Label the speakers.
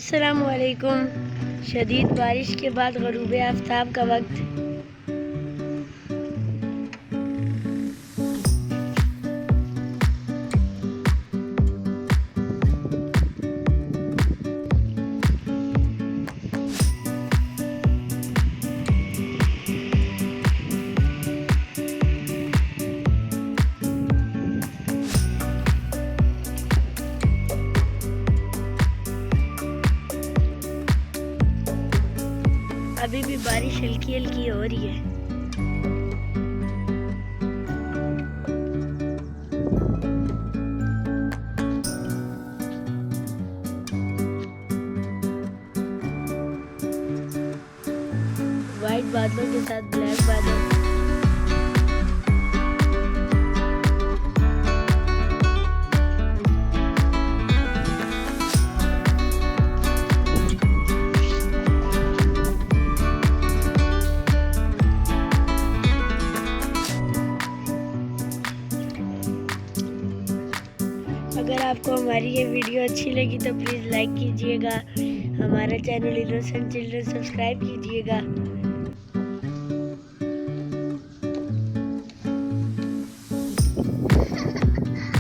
Speaker 1: अस्सलामुअलैकुम। शदीद बारिश के बाद ग़ुरूब आफ्ताब का वक्त। अभी भी बारिश हल्की हल्की हो रही है। वाइट बादलों के साथ ब्लैक बादल। अगर आपको हमारी ये वीडियो अच्छी लगी तो प्लीज़ लाइक कीजिएगा। हमारा चैनल इनोसेंट चिल्ड्रन सब्सक्राइब कीजिएगा।